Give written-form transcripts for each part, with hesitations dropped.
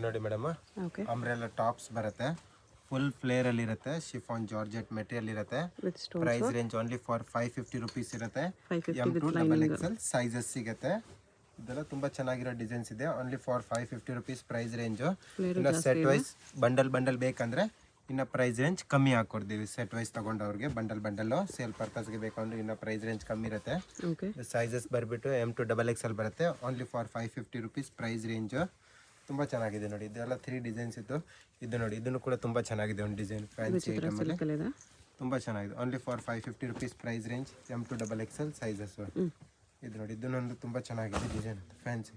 ನೋಡಿ madam, umbrella tops ಬರುತ್ತೆ, full flare ಅಲ್ಲಿ ಇರುತ್ತೆ, ಶಿಫಾನ್ ಜಾರ್ಜೆಟ್ ಮೆಟೀರಿಯಲ್ ಇರುತ್ತೆ. Price range only for 550 rupees ಇರುತ್ತೆ. M2XL ಸೈಜಸ್ ಸಿಗುತ್ತೆ. ಇದೆಲ್ಲ ತುಂಬಾ ಚೆನ್ನಾಗಿರೋ ಡಿಸೈನ್ಸ್ ಇದೆ. Only for 550 rupees price range. ಇನ್ನು ಸೆಟ್ ವೈಸ್ ಬಂಡಲ್ ಬೇಕಂದ್ರೆ ಇನ್ನು ಪ್ರೈಸ್ ರೇಂಜ್ ಕಮ್ಮಿ ಹಾಕೊಡ್ತೀವಿ. ಸೆಟ್ ವೈಸ್ ತಗೊಂಡವ್ರಿಗೆ ಬಂಡಲ್ ಸೇಲ್ ಪರ್ಪಸ್ಗೆ ಬೇಕಂದ್ರೆ ಇನ್ನು ಪ್ರೈಸ್ ರೇಂಜ್ ಕಮ್ಮಿ ಇರುತ್ತೆ. ಸೈಜಸ್ ಬರ್ಬಿಟ್ಟು M2XL ಬರುತ್ತೆ. Only for 550 rupees price range. ತುಂಬ ಚೆನ್ನಾಗಿದೆ ನೋಡಿ. ಇದೆಲ್ಲ 3 ಡಿಸೈನ್ಸ್ ಇತ್ತು. ಇದು ನೋಡಿ, ಇದನ್ನು ಕೂಡ ತುಂಬ ಚೆನ್ನಾಗಿದೆ. ಒಂದು ಡಿಸೈನ್ ಫ್ಯಾನ್ಸಿ ಐಟಮ್ ಅಲ್ಲಿ ತುಂಬ ಚೆನ್ನಾಗಿದೆ. Only for 550 rupees price range. M2XL sizes. ಇದು ನೋಡಿ, ಇದನ್ನೊಂದು ತುಂಬ ಚೆನ್ನಾಗಿದೆ ಡಿಸೈನ್, ಫ್ಯಾನ್ಸಿ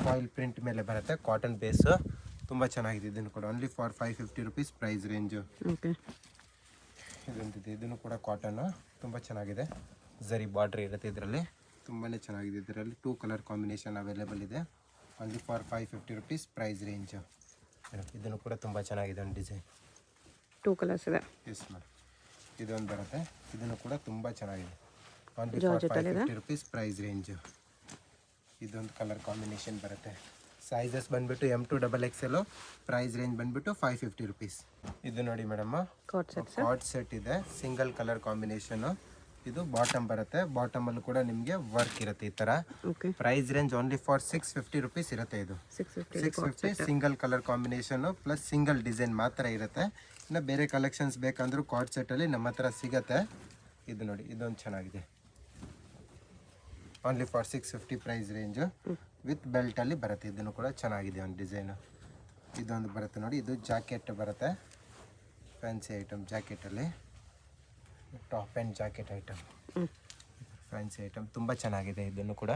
ಫಾಯಿಲ್ ಪ್ರಿಂಟ್ ಮೇಲೆ ಬರುತ್ತೆ, ಕಾಟನ್ ಬೇಸ್, ತುಂಬ ಚೆನ್ನಾಗಿದೆ. ಇದನ್ನು ಕೂಡ only for 550 rupees price range. ಇದೊಂದಿದೆ, ಇದನ್ನು ಕೂಡ ಕಾಟನ್, ತುಂಬ ಚೆನ್ನಾಗಿದೆ. ಝರಿ ಬಾರ್ಡ್ರ್ ಇರುತ್ತೆ ಇದರಲ್ಲಿ, ತುಂಬಾ ಚೆನ್ನಾಗಿದೆ. ಇದರಲ್ಲಿ 2 ಕಲರ್ ಕಾಂಬಿನೇಷನ್ ಅವೈಲೇಬಲ್ ಇದೆ. Only for 550 rupees price range. ಇದನ್ನು ಕೂಡ ತುಂಬ ಚೆನ್ನಾಗಿದೆ. ಒಂದು ಡಿಸೈನ್ 2 ಕಲರ್ಸ್ ಇದೆ. ಎಸ್ ಮೇಡಮ್, ಇದೊಂದು ಬರುತ್ತೆ. ಇದನ್ನು ಕೂಡ ತುಂಬ ಚೆನ್ನಾಗಿದೆ. Only for 550 rupees price range. ಇದೊಂದು ಕಲರ್ ಕಾಂಬಿನೇಷನ್ ಬರುತ್ತೆ. ಸೈಜಸ್ ಬಂದುಬಿಟ್ಟು M2XL. ಪ್ರೈಸ್ ರೇಂಜ್ ಬಂದುಬಿಟ್ಟು 550 ರುಪೀಸ್. ಇದು ನೋಡಿ ಮೇಡಮ್, ಕಾರ್ಡ್ ಸೆಟ್ ಇದೆ, ಸಿಂಗಲ್ ಕಲರ್ ಕಾಂಬಿನೇಷನು. ಇದು ಬಾಟಮ್ ಬರುತ್ತೆ, ಬಾಟಮಲ್ಲೂ ಕೂಡ ನಿಮಗೆ ವರ್ಕ್ ಇರುತ್ತೆ ಈ ಥರ. Price range only for 650 rupees ಇರುತ್ತೆ. ಇದು 650 single colour combination plus single design ಮಾತ್ರ ಇರುತ್ತೆ. ಇನ್ನು ಬೇರೆ ಕಲೆಕ್ಷನ್ಸ್ ಬೇಕಂದ್ರೂ ಕಾರ್ಡ್ ಸೆಟ್ಟಲ್ಲಿ ನಮ್ಮ ಹತ್ರ ಸಿಗುತ್ತೆ. ಇದು ನೋಡಿ, ಇದೊಂದು ಚೆನ್ನಾಗಿದೆ. Only for 650 price range. With ಬೆಲ್ಟಲ್ಲಿ ಬರುತ್ತೆ. ಇದನ್ನು ಕೂಡ ಚೆನ್ನಾಗಿದೆ ಒಂದು ಡಿಸೈನು. ಇದೊಂದು ಬರುತ್ತೆ ನೋಡಿ, ಇದು ಜಾಕೆಟ್ ಬರುತ್ತೆ, ಫ್ಯಾನ್ಸಿ ಐಟಮ್. ಜಾಕೆಟಲ್ಲಿ top and jacket item, fancy item, ತುಂಬ ಚೆನ್ನಾಗಿದೆ. ಇದನ್ನು ಕೂಡ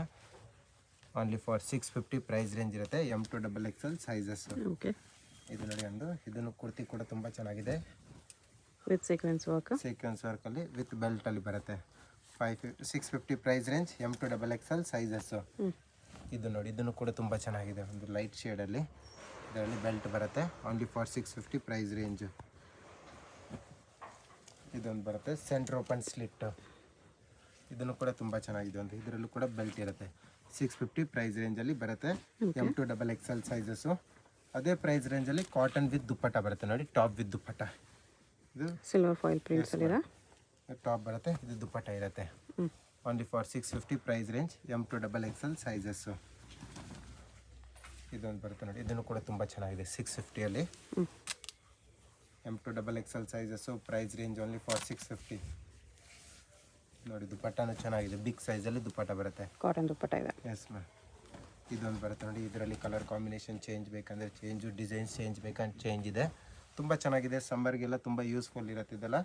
ಓನ್ಲಿ ಫಾರ್ 650 ಪ್ರೈಸ್ ರೇಂಜ್ ಇರುತ್ತೆ. M2XL sizes. ಇದು ನೋಡಿ ಒಂದು, ಇದನ್ನು ಕುರ್ತಿ ಕೂಡ ತುಂಬ ಚೆನ್ನಾಗಿದೆ, ವಿತ್ ಸೀಕ್ವೆನ್ಸ್ ವರ್ಕಲ್ಲಿ ವಿತ್ ಬೆಲ್ಟಲ್ಲಿ ಬರುತ್ತೆ. 650 ಪ್ರೈಸ್ ರೇಂಜ್. M2XL sizes. ಇದು ನೋಡಿ, ಇದನ್ನು ಕೂಡ ತುಂಬ ಚೆನ್ನಾಗಿದೆ, ಒಂದು ಲೈಟ್ ಶೇಡಲ್ಲಿ. ಇದರಲ್ಲಿ ಬೆಲ್ಟ್ ಬರುತ್ತೆ. Only for 650 price range. ಇದೊಂದು ಬರುತ್ತೆ, ಸೆಂಟ್ರ್ ಓಪನ್ ಸ್ಲಿಟ್. ಇದನ್ನು ಕೂಡ ತುಂಬ ಚೆನ್ನಾಗಿದೆ. ಒಂದು ಇದರಲ್ಲೂ ಕೂಡ ಬೆಲ್ಟ್ ಇರುತ್ತೆ. 650 ಪ್ರೈಸ್ ರೇಂಜಲ್ಲಿ ಬರುತ್ತೆ. M2XL sizes. ಅದೇ ಪ್ರೈಸ್ ರೇಂಜಲ್ಲಿ ಕಾಟನ್ ವಿತ್ ದುಪ್ಪಟ್ಟ ಬರುತ್ತೆ ನೋಡಿ, ಟಾಪ್ ವಿತ್ ದುಪ್ಪಟ್ಟ. ಇದು ಸಿಲ್ವರ್ ಫಾಯಿಲ್ ಪ್ರಿಂಟ್ಸ್ ಅಲ್ಲಿ ಟಾಪ್ ಬರುತ್ತೆ, ಇದು ದುಪ್ಪಟ್ಟ ಇರುತ್ತೆ. Only for 650 price range. M2XL sizes. ಇದೊಂದು ಬರುತ್ತೆ ನೋಡಿ, ಇದನ್ನು ಕೂಡ ತುಂಬ ಚೆನ್ನಾಗಿದೆ. 650ಅಲ್ಲಿ M2XL sizes. Price range only for 650. ನೋಡಿ, ದುಪ್ಪಟ್ಟನೂ ಚೆನ್ನಾಗಿದೆ, ಬಿಗ್ ಸೈಜಲ್ಲಿ ದುಪ್ಪಟ್ಟ ಬರುತ್ತೆ, ಕಾಟನ್ ದುಪ್ಪಟ್ಟ ಇದೆ. Yes ma'am. ಇದೊಂದು ಬರುತ್ತೆ ನೋಡಿ, ಇದರಲ್ಲಿ ಕಲರ್ ಕಾಂಬಿನೇಷನ್ ಚೇಂಜ್ ಬೇಕಂದರೆ ಚೇಂಜು, ಡಿಸೈನ್ಸ್ ಚೇಂಜ್ ಬೇಕಂದ್ರೆ ಚೇಂಜ್ ಇದೆ. ತುಂಬ ಚೆನ್ನಾಗಿದೆ, ಸಮ್ಮರ್ಗೆಲ್ಲ ತುಂಬ ಯೂಸ್ಫುಲ್ ಇರುತ್ತೆ ಇದೆಲ್ಲ.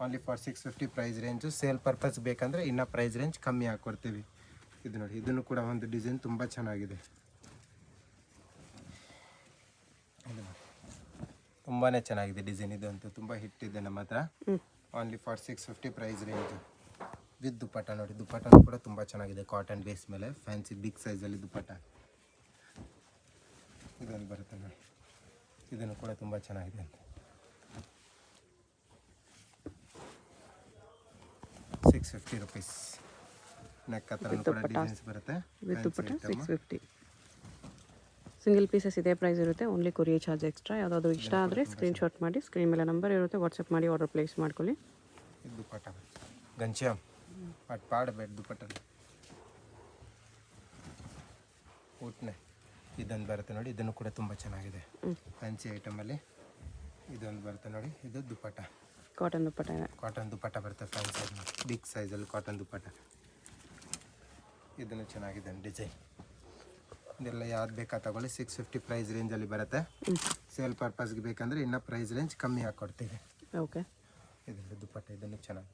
Only for 650 price range. Sale purpose ಬೇಕಂದರೆ ಇನ್ನೂ ಪ್ರೈಸ್ ರೇಂಜ್ ಕಮ್ಮಿ ಹಾಕ್ಕೊಡ್ತೀವಿ. ಇದು ನೋಡಿ, ಇದನ್ನು ಕೂಡ ಒಂದು ಡಿಸೈನ್ ತುಂಬ ಚೆನ್ನಾಗಿದೆ. ತುಂಬಾ ಚೆನ್ನಾಗಿದೆ ಡಿಸೈನ್. ಇದು ಅಂತೂ ತುಂಬ ಹಿಟ್ ಇದೆ ನಮ್ಮ ಹತ್ರ. Only for 650 price range. With dupatta ನೋಡಿ, ದುಪ್ಪಟ್ಟನೂ ಕೂಡ ತುಂಬ ಚೆನ್ನಾಗಿದೆ, ಕಾಟನ್ ಬೇಸ್ ಮೇಲೆ ಫ್ಯಾನ್ಸಿ ಬಿಗ್ ಸೈಜಲ್ಲಿ ದುಪ್ಪಟ್ಟ. ಇದೊಂದು ಬರುತ್ತೆ ನೋಡಿ, ಇದನ್ನು ಕೂಡ ತುಂಬ ಚೆನ್ನಾಗಿದೆ ಅಂತ. 650 ರುಪೀಸ್. ನೆಕ್ ಹತ್ರ ಕೂಡ ಡಿಸೈನ್ಸ್ ಬರುತ್ತೆ. With dupatta 650. ಸಿಂಗಲ್ ಪೀಸಸ್ ಇದೇ ಪ್ರೈಸ್ ಇರುತ್ತೆ. Only courier charge extra. ಯಾವುದಾದ್ರೂ ಇಷ್ಟ ಆದರೆ ಸ್ಕ್ರೀನ್ಶಾಟ್ ಮಾಡಿ, ಸ್ಕ್ರೀನ್ ಮೇಲೆ ನಂಬರ್ ಇರುತ್ತೆ, ವಾಟ್ಸಪ್ ಮಾಡಿ ಆರ್ಡರ್ ಪ್ಲೇಸ್ ಮಾಡ್ಕೊಳ್ಳಿ. ಇದು ದುಪ್ಪಟ್ಟ ಗಂಚ್ಯಾಮ್ ಪಾಡ ಬೇಡ ದುಪ್ಪಟ್ಟ ಊಟನೆ. ಇದೊಂದು ಬರುತ್ತೆ ನೋಡಿ, ಇದನ್ನು ಕೂಡ ತುಂಬ ಚೆನ್ನಾಗಿದೆ, ಫ್ಯಾನ್ಸಿ ಐಟಮಲ್ಲಿ. ಇದೊಂದು ಬರುತ್ತೆ ನೋಡಿ, ಇದು ದುಪ್ಪಟ್ಟ, ಕಾಟನ್ ದುಪ್ಪಟ್ಟ ಇದೆ. ಕಾಟನ್ ದುಪ್ಪಟ್ಟ ಬರುತ್ತೆ, ಫ್ಯಾನ್ಸಿ ಬಿಗ್ ಸೈಜಲ್ಲಿ ಕಾಟನ್ ದುಪ್ಪಟ್ಟ. ಇದನ್ನು ಚೆನ್ನಾಗಿದೆ ಡಿಸೈನ್. ಇದೆಲ್ಲ ಯಾವ್ದು ಬೇಕಾ ತಗೊಳ್ಳಿ. 650 ಪ್ರೈಸ್ ರೇಂಜಲ್ಲಿ ಬರುತ್ತೆ. ಸೇಲ್ ಪರ್ಪಸ್ಗೆ ಬೇಕಂದರೆ ಇನ್ನೂ ಪ್ರೈಸ್ ರೇಂಜ್ ಕಮ್ಮಿ ಹಾಕ್ಕೊಡ್ತೀವಿ. ಓಕೆ, ಇದನ್ನು ದುಪ್ಪಟ್ಟ, ಇದನ್ನು ಚೆನ್ನಾಗಿ.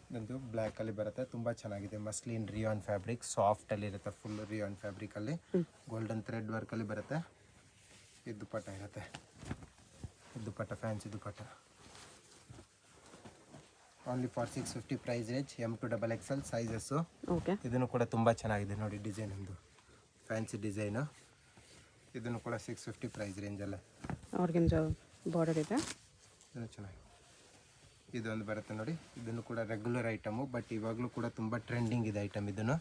ಇದೊಂದು ಬ್ಲ್ಯಾಕಲ್ಲಿ ಬರುತ್ತೆ, ತುಂಬ ಚೆನ್ನಾಗಿದೆ. ಮಸ್ಲಿನ್ ರಿಯಾನ್ ಫ್ಯಾಬ್ರಿಕ್, ಸಾಫ್ಟಲ್ಲಿ ಇರುತ್ತೆ, ಫುಲ್ ರಿಯಾನ್ ಫ್ಯಾಬ್ರಿಕಲ್ಲಿ ಗೋಲ್ಡನ್ ಥ್ರೆಡ್ ವರ್ಕಲ್ಲಿ ಬರುತ್ತೆ. ಇದು ದುಪ್ಪಟ್ಟ ಇರುತ್ತೆ. ಇದು dupatta, fancy dupatta. Only for 650 price range. M2XL sizes. ಇದನ್ನು ಕೂಡ ತುಂಬ ಚೆನ್ನಾಗಿದೆ ನೋಡಿ, ಡಿಸೈನ್ ಒಂದು ಫ್ಯಾನ್ಸಿ ಡಿಸೈನು. ಇದನ್ನು ಕೂಡ 650 ಪ್ರೈಸ್ ರೇಂಜಲ್ಲೇ. ಆರ್ಗನ್ಜಾ ಬಾರ್ಡರ್ ಇದೆ, ಇದನ್ನು ಚೆನ್ನಾಗಿ. ಇದೊಂದು ಬರುತ್ತೆ ನೋಡಿ, ಇದನ್ನು ಕೂಡ ರೆಗ್ಯುಲರ್ ಐಟಮು, ಬಟ್ ಇವಾಗಲೂ ಕೂಡ ತುಂಬ ಟ್ರೆಂಡಿಂಗ್ ಇದೆ ಐಟಮ್. ಇದನ್ನು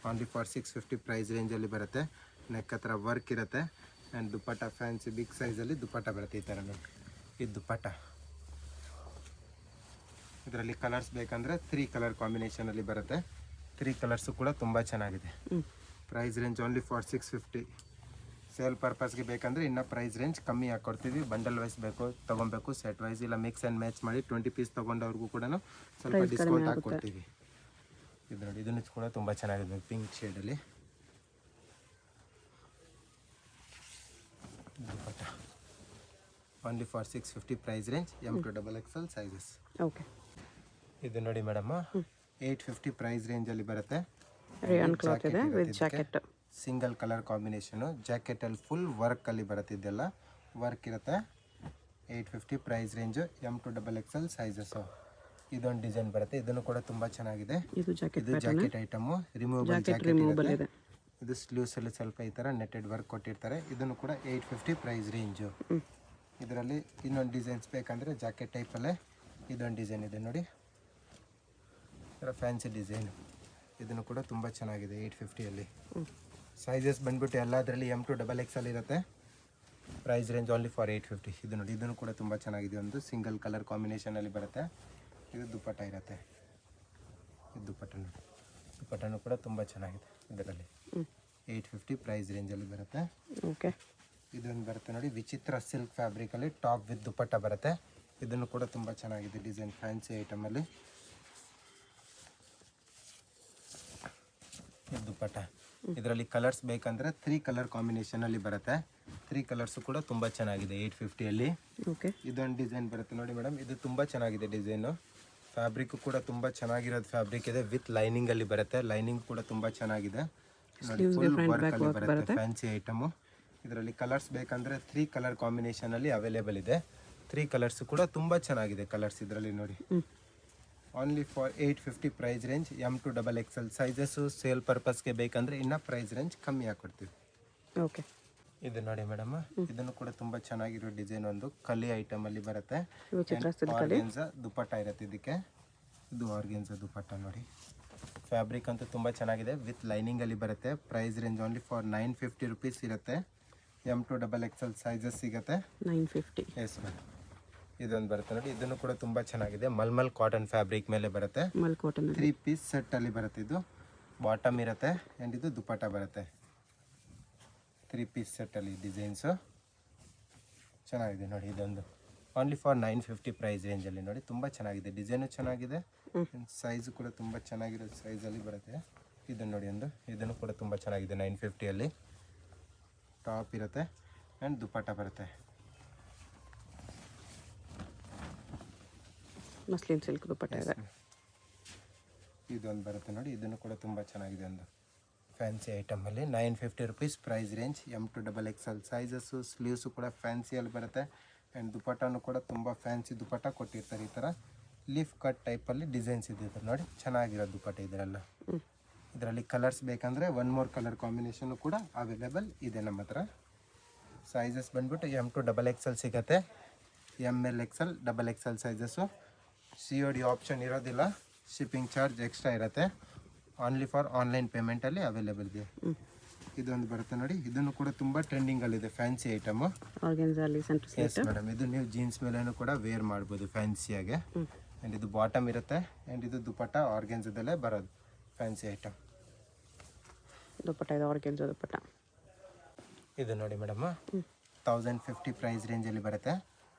ಓನ್ಲಿ ಫಾರ್ 650 ಪ್ರೈಸ್ ರೇಂಜಲ್ಲಿ ಬರುತ್ತೆ. ನೆಕ್ ಹತ್ರ ವರ್ಕ್ ಇರುತ್ತೆ ಆ್ಯಂಡ್ ದುಪ್ಪಟ್ಟ ಫ್ಯಾನ್ಸಿ ಬಿಗ್ ಸೈಜಲ್ಲಿ ದುಪ್ಪಟ್ಟ ಬರುತ್ತೆ. ಈ ಥರ ನೋಡಿ, ಇದು ದುಪ್ಪಟ್ಟ. ಇದರಲ್ಲಿ ಕಲರ್ಸ್ ಬೇಕಂದರೆ 3 ಕಲರ್ ಕಾಂಬಿನೇಷನಲ್ಲಿ ಬರುತ್ತೆ. 3 ಕಲರ್ಸು ಕೂಡ ತುಂಬ ಚೆನ್ನಾಗಿದೆ. Price range only for 650. Sale ಪರ್ಪಸ್ಗೆ ಬೇಕಂದರೆ ಇನ್ನೂ ಪ್ರೈಸ್ ರೇಂಜ್ ಕಮ್ಮಿ ಹಾಕ್ಕೊಡ್ತೀವಿ. ಬಂಡಲ್ ವೈಸ್ ಬೇಕು ತೊಗೊಬೇಕು, ಸೆಟ್ ವೈಸ್ ಇಲ್ಲ ಮಿಕ್ಸ್ ಆ್ಯಂಡ್ ಮ್ಯಾಚ್ ಮಾಡಿ 20 ಪೀಸ್ ತೊಗೊಂಡವ್ರಿಗೂ ಕೂಡ ಸ್ವಲ್ಪ ಡಿಸ್ಕೌಂಟ್ ಹಾಕ್ಕೊಡ್ತೀವಿ. ಇದು ನೋಡಿ, ಇದನ್ನು ಕೂಡ ತುಂಬ ಚೆನ್ನಾಗಿದೆ ಪಿಂಕ್ ಶೇಡಲ್ಲಿ dupatta. Only for 650 price range, M2XXL sizes. Okay, ಇದು ನೋಡಿ ಮೇಡಮ್, 850 ಪ್ರೈಸ್ ರೇಂಜಲ್ಲಿ ಬರುತ್ತೆ. ರೇಯಾನ್ ಕ್ಲಾತ್ ಇದೆ with jacket. Single colour combination, ಜಾಕೆಟಲ್ಲಿ ಫುಲ್ ವರ್ಕಲ್ಲಿ ಬರುತ್ತೆ. ಇದೆಲ್ಲ ವರ್ಕ್ ಇರುತ್ತೆ. 850 ಪ್ರೈಸ್ ರೇಂಜು, M2XXL ಸೈಜಸ್ಸು. ಇದೊಂದು ಡಿಸೈನ್ ಬರುತ್ತೆ, ಇದನ್ನು ಕೂಡ ತುಂಬ ಚೆನ್ನಾಗಿದೆ. ಇದು ಜಾಕೆಟ್ ಐಟಮು, ರಿಮೂವಬಲ್ ಜಾಕೆಟ್ ಇದೆ. ಇದು ಸ್ಲೀವ್ಸಲ್ಲಿ ಸ್ವಲ್ಪ ಈ ಥರ ನೆಟೆಡ್ ವರ್ಕ್ ಕೊಟ್ಟಿರ್ತಾರೆ. ಇದನ್ನು ಕೂಡ 850 ಪ್ರೈಸ್ ರೇಂಜು. ಇದರಲ್ಲಿ ಇನ್ನೊಂದು ಡಿಸೈನ್ಸ್ ಬೇಕಂದರೆ ಜಾಕೆಟ್ ಟೈಪಲ್ಲೇ ಇದೊಂದು ಡಿಸೈನ್ ಇದೆ ನೋಡಿ, ಫ್ಯಾನ್ಸಿ ಡಿಸೈನ್. ಇದನ್ನು ಕೂಡ ತುಂಬ ಚೆನ್ನಾಗಿದೆ 850ಅಲ್ಲಿ. ಸೈಜಸ್ ಬಂದ್ಬಿಟ್ಟು ಎಲ್ಲದರಲ್ಲಿ M2XXL ಇರುತ್ತೆ. Price range only for 850. ಇದು ನೋಡಿ, ಇದನ್ನು ಕೂಡ ತುಂಬ ಚೆನ್ನಾಗಿದೆ. ಒಂದು ಸಿಂಗಲ್ ಕಲರ್ ಕಾಂಬಿನೇಷನಲ್ಲಿ ಬರುತ್ತೆ. ಇದು ದುಪ್ಪಟ್ಟ ಇರುತ್ತೆ. ಇದು ದುಪ್ಪಟ್ಟ ನೋಡಿ, ದುಪ್ಪಟ್ಟನೂ ಕೂಡ ತುಂಬ ಚೆನ್ನಾಗಿದೆ. ಇದರಲ್ಲಿ 850 ಪ್ರೈಸ್ ರೇಂಜಲ್ಲಿ ಬರುತ್ತೆ. ಓಕೆ, ಇದೊಂದು ಬರುತ್ತೆ ನೋಡಿ, ವಿಚಿತ್ರ ಸಿಲ್ಕ್ ಫ್ಯಾಬ್ರಿಕಲ್ಲಿ ಟಾಪ್ ವಿತ್ ದುಪ್ಪಟ್ಟ ಬರುತ್ತೆ. ಇದನ್ನು ಕೂಡ ತುಂಬ ಚೆನ್ನಾಗಿದೆ ಡಿಸೈನ್, ಫ್ಯಾನ್ಸಿ ಐಟಮಲ್ಲಿ. ಇದು ದುಪ್ಪಟ್ಟ. ಇದರಲ್ಲಿ ಕಲರ್ಸ್ ಬೇಕಂದರೆ 3 ಕಲರ್ ಕಾಂಬಿನೇಷನಲ್ಲಿ ಬರುತ್ತೆ. 3 ಕಲರ್ಸು ಕೂಡ ತುಂಬ ಚೆನ್ನಾಗಿದೆ 850ಅಲ್ಲಿ. ಓಕೆ, ಇದೊಂದು ಡಿಸೈನ್ ಬರುತ್ತೆ ನೋಡಿ ಮೇಡಮ್, ಇದು ತುಂಬ ಚೆನ್ನಾಗಿದೆ ಡಿಸೈನು. ಫ್ಯಾಬ್ರಿಕ್ಕು ಕೂಡ ತುಂಬ ಚೆನ್ನಾಗಿರೋದು ಫ್ಯಾಬ್ರಿಕ್ ಇದೆ, ವಿತ್ ಲೈನಿಂಗಲ್ಲಿ ಬರುತ್ತೆ. ಲೈನಿಂಗ್ ಕೂಡ ತುಂಬ ಚೆನ್ನಾಗಿದೆ ನೋಡಿ, ಫುಲ್ ವರ್ಕಲ್ಲಿ ಬರುತ್ತೆ. Fancy item. ಇದರಲ್ಲಿ ಕಲರ್ಸ್ ಬೇಕಂದರೆ 3 ಕಲರ್ ಕಾಂಬಿನೇಷನಲ್ಲಿ ಅವೈಲೇಬಲ್ ಇದೆ. 3 ಕಲರ್ಸು ಕೂಡ ತುಂಬ ಚೆನ್ನಾಗಿದೆ ಕಲರ್ಸ್ ಇದರಲ್ಲಿ ನೋಡಿ. Only for 850 price range, M2XXL sizes. Sale ಪರ್ಪಸ್ಗೆ ಬೇಕಂದರೆ ಇನ್ನೂ ಪ್ರೈಸ್ ರೇಂಜ್ ಕಮ್ಮಿ ಹಾಕ್ಕೊಡ್ತೀವಿ. ಓಕೆ, ಇದು ನೋಡಿ ಮೇಡಮ್, ಇದನ್ನು ಕೂಡ ತುಂಬ ಚೆನ್ನಾಗಿರೋ ಡಿಸೈನ್, ಒಂದು ಕಲಿ ಐಟಮಲ್ಲಿ ಬರುತ್ತೆ. ಆರ್ಗೆನ್ಸಾ ದುಪ್ಪಟ್ಟ ಇರುತ್ತೆ ಇದಕ್ಕೆ. ಇದು ಆರ್ಗೆನ್ಸಾ ದುಪ್ಪಟ್ಟ ನೋಡಿ. ಫ್ಯಾಬ್ರಿಕ್ ಅಂತೂ ತುಂಬ ಚೆನ್ನಾಗಿದೆ, ವಿತ್ ಲೈನಿಂಗಲ್ಲಿ ಬರುತ್ತೆ. Price range only for 950 rupees ಇರುತ್ತೆ. M2XXL ಸೈಜಸ್ ಸಿಗುತ್ತೆ. 950. Yes madam. ಇದೊಂದು ಬರುತ್ತೆ ನೋಡಿ, ಇದನ್ನು ಕೂಡ ತುಂಬ ಚೆನ್ನಾಗಿದೆ. ಮಲ್ಮಲ್ ಕಾಟನ್ ಫ್ಯಾಬ್ರಿಕ್ ಮೇಲೆ ಬರುತ್ತೆ. 3 ಪೀಸ್ ಸೆಟ್ಟಲ್ಲಿ ಬರುತ್ತೆ. ಇದು ಬಾಟಮ್ ಇರುತ್ತೆ ಆ್ಯಂಡ್ ಇದು ದುಪ್ಪಟ್ಟ ಬರುತ್ತೆ. 3 ಪೀಸ್ ಸೆಟ್ಟಲ್ಲಿ ಡಿಸೈನ್ಸು ಚೆನ್ನಾಗಿದೆ ನೋಡಿ. ಇದೊಂದು ಓನ್ಲಿ ಫಾರ್ 950 ಪ್ರೈಸ್ ರೇಂಜಲ್ಲಿ ನೋಡಿ, ತುಂಬ ಚೆನ್ನಾಗಿದೆ. ಡಿಸೈನು ಚೆನ್ನಾಗಿದೆ, ಸೈಜು ಕೂಡ ತುಂಬ ಚೆನ್ನಾಗಿರೋ ಸೈಜಲ್ಲಿ ಬರುತ್ತೆ. ಇದನ್ನು ನೋಡಿ, ಇದನ್ನು ಕೂಡ ತುಂಬ ಚೆನ್ನಾಗಿದೆ 950ಅಲ್ಲಿ. ಟಾಪ್ ಇರುತ್ತೆ ಆ್ಯಂಡ್ ದುಪ್ಪಟ್ಟ ಬರುತ್ತೆ. ಮಸ್ಲಿನ್ ಸಿಲ್ಕ್ ದುಪ್ಪಟ್ಟ ಇದೆ. ಇದೊಂದು ಬರುತ್ತೆ ನೋಡಿ, ಇದನ್ನು ಕೂಡ ತುಂಬ ಚೆನ್ನಾಗಿದೆ. ಒಂದು ಫ್ಯಾನ್ಸಿ ಐಟಮಲ್ಲಿ 950 rupees price range. M2XXL sizes. Sleeves ಕೂಡ ಫ್ಯಾನ್ಸಿಯಲ್ಲಿ ಬರುತ್ತೆ ಆ್ಯಂಡ್ ದುಪ್ಪಟ್ಟನೂ ಕೂಡ ತುಂಬ ಫ್ಯಾನ್ಸಿ ದುಪ್ಪಟ್ಟ ಕೊಟ್ಟಿರ್ತಾರೆ. ಈ ಥರ ಲೀಫ್ ಕಟ್ ಟೈಪಲ್ಲಿ ಡಿಸೈನ್ಸ್ ಇದೆ ನೋಡಿ, ಚೆನ್ನಾಗಿರೋ ದುಪ್ಪಟ್ಟ ಇದರೆಲ್ಲ. ಇದರಲ್ಲಿ ಕಲರ್ಸ್ ಬೇಕಂದರೆ 1 more ಕಲರ್ ಕಾಂಬಿನೇಷನ್ನು ಕೂಡ ಅವೈಲೇಬಲ್ ಇದೆ ನಮ್ಮ ಹತ್ರ. ಸೈಜಸ್ ಬಂದ್ಬಿಟ್ಟು M2XXL ಸಿಗುತ್ತೆ. ML XL XXL sizes. COD option ಇರೋದಿಲ್ಲ, ಶಿಪ್ಪಿಂಗ್ ಚಾರ್ಜ್ ಎಕ್ಸ್ಟ್ರಾ ಇರುತ್ತೆ. ಓನ್ಲಿ ಫಾರ್ ಆನ್ಲೈನ್ ಪೇಮೆಂಟಲ್ಲಿ ಅವೈಲೇಬಲ್ ಇದೆ. ಇದೊಂದು ಬರುತ್ತೆ ನೋಡಿ, ಇದನ್ನು ಕೂಡ ತುಂಬ ಟ್ರೆಂಡಿಂಗಲ್ಲಿದೆ, ಫ್ಯಾನ್ಸಿ ಐಟಮು. ಎಸ್ ಮೇಡಮ್, ಇದು ನೀವು ಜೀನ್ಸ್ ಮೇಲೇನೂ ಕೂಡ ವೇರ್ ಮಾಡ್ಬೋದು ಫ್ಯಾನ್ಸಿಯಾಗೆ. ಆ್ಯಂಡ್ ಇದು ಬಾಟಮ್ ಇರುತ್ತೆ ಆ್ಯಂಡ್ ಇದು ದುಪ್ಪಟ್ಟ ಆರ್ಗೆನ್ಸದಲ್ಲೇ ಬರೋದು ಫ್ಯಾನ್ಸಿ ಐಟಮ್. ದುಪ್ಪಟ್ಟ ಇದೆ, ಆರ್ಗೆನ್ಸಾ ದುಪ್ಪಟ್ಟ. ಇದು ನೋಡಿ ಮೇಡಮ್, 1050 ಪ್ರೈಸ್ ರೇಂಜಲ್ಲಿ ಬರುತ್ತೆ.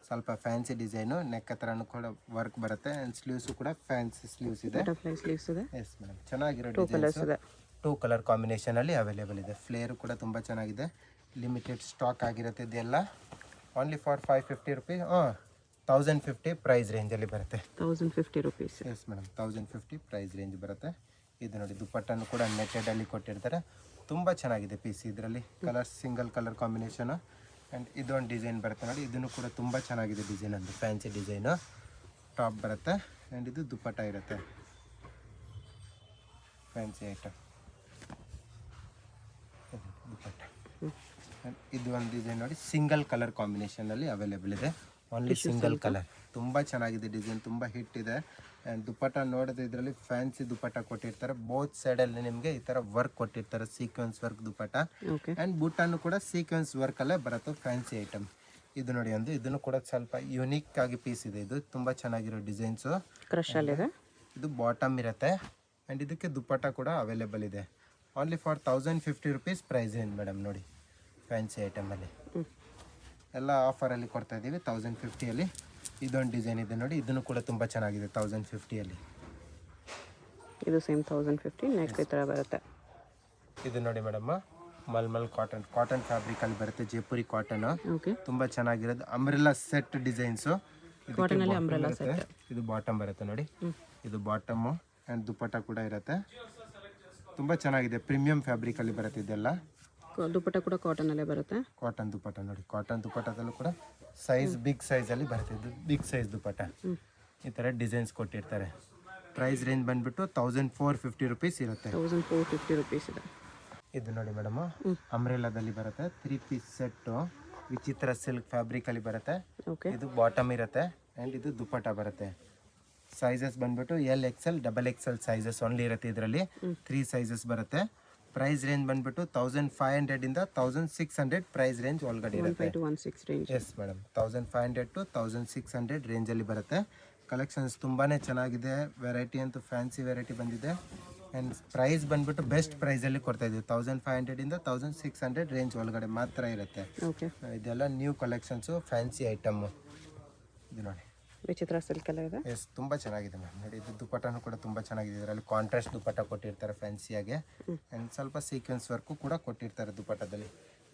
ಸ್ವಲ್ಪ ಫ್ಯಾನ್ಸಿ ಡಿಸೈನು, ನೆಕ್ ಹತ್ರನೂ ಕೂಡ ವರ್ಕ್ ಬರುತ್ತೆ ಆ್ಯಂಡ್ ಸ್ಲೀವ್ಸು ಕೂಡ ಫ್ಯಾನ್ಸಿ ಸ್ಲೀವ್ಸ್ ಇದೆ. ಎಸ್ ಮೇಡಮ್, ಚೆನ್ನಾಗಿರೋ ಡಿಸೈನ್ಸ್. 2 ಕಲರ್ ಕಾಂಬಿನೇಷನಲ್ಲಿ ಅವೈಲೇಬಲ್ ಇದೆ. ಫ್ಲೇರು ಕೂಡ ತುಂಬ ಚೆನ್ನಾಗಿದೆ. ಲಿಮಿಟೆಡ್ ಸ್ಟಾಕ್ ಆಗಿರುತ್ತೆ ಇದೆಲ್ಲ. ಓನ್ಲಿ ಫಾರ್ 550 ರುಪೀಸ್, 1050 ಪ್ರೈಸ್ ರೇಂಜಲ್ಲಿ ಬರುತ್ತೆ. 1050 rupees. Yes madam, 1050 price range ಬರುತ್ತೆ. ಇದು ನೋಡಿ, ದುಪ್ಪಟ್ಟನ್ನು ಕೂಡ ನೆಟೆಡಲ್ಲಿ ಕೊಟ್ಟಿರ್ತಾರೆ. ತುಂಬ ಚೆನ್ನಾಗಿದೆ ಪೀಸ್. ಇದರಲ್ಲಿ colours single colour combination and ಇದೊಂದು ಡಿಸೈನ್ ಬರುತ್ತೆ ನೋಡಿ, ಇದನ್ನು ಕೂಡ ತುಂಬ ಚೆನ್ನಾಗಿದೆ ಡಿಸೈನ್. ಒಂದು ಫ್ಯಾನ್ಸಿ ಡಿಸೈನು. ಟಾಪ್ ಬರುತ್ತೆ ಆ್ಯಂಡ್ ಇದು ದುಪ್ಪಟ್ಟ ಇರುತ್ತೆ. ಫ್ಯಾನ್ಸಿ ಐಟಮ್ ದುಪ್ಪಟ್ಟ. ಇದು ಒಂದು ಡಿಸೈನ್ ನೋಡಿ, ಸಿಂಗಲ್ ಕಲರ್ ಕಾಂಬಿನೇಷನಲ್ಲಿ ಅವೈಲೇಬಲ್ ಇದೆ. ಓನ್ಲಿ ಸಿಂಗಲ್ ಕಲರ್, ತುಂಬ ಚೆನ್ನಾಗಿದೆ ಡಿಸೈನ್, ತುಂಬ ಹಿಟ್ ಇದೆ. ಆ್ಯಂಡ್ ದುಪ್ಪಟ್ಟ ನೋಡಿದ್ರೆ ಇದರಲ್ಲಿ ಫ್ಯಾನ್ಸಿ ದುಪ್ಪಟ್ಟ ಕೊಟ್ಟಿರ್ತಾರೆ. ಬೋತ್ ಸೈಡಲ್ಲಿ ನಿಮಗೆ ಈ ಥರ ವರ್ಕ್ ಕೊಟ್ಟಿರ್ತಾರೆ, sequence work dupatta. Okay and ಬುಟ್ಟನ್ನು ಕೂಡ ಸೀಕ್ವೆನ್ಸ್ ವರ್ಕಲ್ಲೇ ಬರುತ್ತೆ, ಫ್ಯಾನ್ಸಿ ಐಟಮ್. ಇದು ನೋಡಿ ಒಂದು, ಇದನ್ನು ಕೂಡ ಸ್ವಲ್ಪ ಯುನೀಕ್ ಆಗಿ ಪೀಸ್ ಇದೆ. ಇದು ತುಂಬ ಚೆನ್ನಾಗಿರೋ ಡಿಸೈನ್ಸು, ಕ್ರಶಲ್ಲಿದೆ. ಇದು ಬಾಟಮ್ ಇರುತ್ತೆ. ಆ್ಯಂಡ್ ಇದಕ್ಕೆ ದುಪ್ಪಟ್ಟ ಕೂಡ ಅವೈಲೇಬಲ್ ಇದೆ. ಓನ್ಲಿ ಫಾರ್ 1050 ರುಪೀಸ್ ಪ್ರೈಸ್ ಏನು ಮೇಡಮ್. ನೋಡಿ ಫ್ಯಾನ್ಸಿ ಐಟಮಲ್ಲಿ ಎಲ್ಲ ಆಫರಲ್ಲಿ ಕೊಡ್ತಾ ಇದ್ದೀವಿ 1050ಅಲ್ಲಿ. ಇದೊಂದು ಡಿಸೈನ್ ಇದೆ ನೋಡಿ, ಇದನ್ನು ಕೂಡ ತುಂಬ ಚೆನ್ನಾಗಿದೆ 1050ಅಲ್ಲಿ. ಇದು ಸೇಮ್ 1050. ನೆಕ್ಸ್ಟ್ ಈ ಥರ ಬರುತ್ತೆ. ಇದು ನೋಡಿ ಮೇಡಮ್, ಮಲ್ಮಲ್ ಕಾಟನ್ ಫ್ಯಾಬ್ರಿಕಲ್ಲಿ ಬರುತ್ತೆ, ಜೈಪುರಿ ಕಾಟನ್. ಓಕೆ, ತುಂಬ ಚೆನ್ನಾಗಿರೋದು. Umbrella set designs. ಕಾಟನಲ್ಲಿ ಅಂಬ್ರೆಲಾ ಸೆಟ್. ಇದು ಬಾಟಮ್ ಬರುತ್ತೆ ನೋಡಿ, ಇದು ಬಾಟಮು. ಆ್ಯಂಡ್ ದುಪ್ಪಟ್ಟ ಕೂಡ ಇರುತ್ತೆ. ತುಂಬ ಚೆನ್ನಾಗಿದೆ, ಪ್ರೀಮಿಯಂ ಫ್ಯಾಬ್ರಿಕಲ್ಲಿ ಬರುತ್ತೆ ಇದೆಲ್ಲ. ದುಪ್ಪಟ್ಟ ಕೂಡ ಕಾಟನಲ್ಲೇ ಬರುತ್ತೆ. ಕಾಟನ್ ದುಪ್ಪಟ್ಟ ನೋಡಿ, ಕಾಟನ್ ದುಪ್ಪಟ್ಟದಲ್ಲೂ ಕೂಡ ಸೈಜ್ ಬಿಗ್ ಸೈಜಲ್ಲಿ ಬರುತ್ತೆ. ಇದು ಬಿಗ್ ಸೈಜ್ ದುಪ್ಪಟ್ಟ. ಈ ಥರ ಡಿಸೈನ್ಸ್ ಕೊಟ್ಟಿರ್ತಾರೆ. ಪ್ರೈಸ್ ರೇಂಜ್ ಬಂದುಬಿಟ್ಟು 1450 ರುಪೀಸ್ ಇರುತ್ತೆ. 1450 ರುಪೀಸ್ ಇದೆ. ಇದು ನೋಡಿ ಮೇಡಮ್, ಅಂಬ್ರೆಲಾದಲ್ಲಿ ಬರುತ್ತೆ, 3 ಪೀಸ್ ಸೆಟ್ಟು, ವಿಚಿತ್ರ ಸಿಲ್ಕ್ ಫ್ಯಾಬ್ರಿಕಲ್ಲಿ ಬರುತ್ತೆ. ಓಕೆ, ಇದು ಬಾಟಮ್ ಇರುತ್ತೆ. ಆ್ಯಂಡ್ ಇದು ದುಪ್ಪಟ್ಟ ಬರುತ್ತೆ. ಸೈಜಸ್ ಬಂದ್ಬಿಟ್ಟು LXL, XXL ಸೈಜಸ್ ಓನ್ಲಿ ಇರುತ್ತೆ. ಇದರಲ್ಲಿ 3 ಸೈಜಸ್ ಬರುತ್ತೆ. ಪ್ರೈಸ್ ರೇಂಜ್ ಬಂದ್ಬಿಟ್ಟು 1500 ಇಂದ 1600 ಪ್ರೈಸ್ ರೇಂಜ್ ಒಳಗಡೆ ಇರುತ್ತೆ. 1516 ರೇಂಜ್. ಎಸ್ ಮೇಡಮ್, 1500 ಟು 1600 ರೇಂಜಲ್ಲಿ ಬರುತ್ತೆ. ಕಲೆಕ್ಷನ್ಸ್ ತುಂಬಾ ಚೆನ್ನಾಗಿದೆ. ವೆರೈಟಿ ಅಂತೂ ಫ್ಯಾನ್ಸಿ ವೆರೈಟಿ ಬಂದಿದೆ. ಆ್ಯಂಡ್ ಪ್ರೈಸ್ ಬಂದ್ಬಿಟ್ಟು ಬೆಸ್ಟ್ ಪ್ರೈಸಲ್ಲಿ ಕೊಡ್ತಾ ಇದ್ದೀವಿ. 1500 ಇಂದ 1600 ರೇಂಜ್ ಒಳಗಡೆ ಮಾತ್ರ ಇರುತ್ತೆ. ಓಕೆ, ಇದೆಲ್ಲ ನ್ಯೂ ಕಲೆಕ್ಷನ್ಸು, ಫ್ಯಾನ್ಸಿ ಐಟಮ್ಮು. ಇದು ನೋಡಿ, ವಿಚಿತ್ರ ಸಿಲ್ಕ್ ಎಲ್ಲ ಇದೆ. ಎಸ್, ತುಂಬ ಚೆನ್ನಾಗಿದೆ ಮ್ಯಾಮ್. ನೋಡಿ, ಇದು ದುಪ್ಪಟ್ಟನೂ ಕೂಡ ತುಂಬ ಚೆನ್ನಾಗಿದೆ. ಇದರಲ್ಲಿ ಕಾಂಟ್ರಾಸ್ಟ್ ದುಪ್ಪಟ್ಟ ಕೊಟ್ಟಿರ್ತಾರೆ ಫ್ಯಾನ್ಸಿಯಾಗೆ. ಆ್ಯಂಡ್ ಸ್ವಲ್ಪ ಸೀಕ್ವೆನ್ಸ್ ವರ್ಕು ಕೂಡ ಕೊಟ್ಟಿರ್ತಾರೆ ದುಪ್ಪಟ್ಟದಲ್ಲಿ.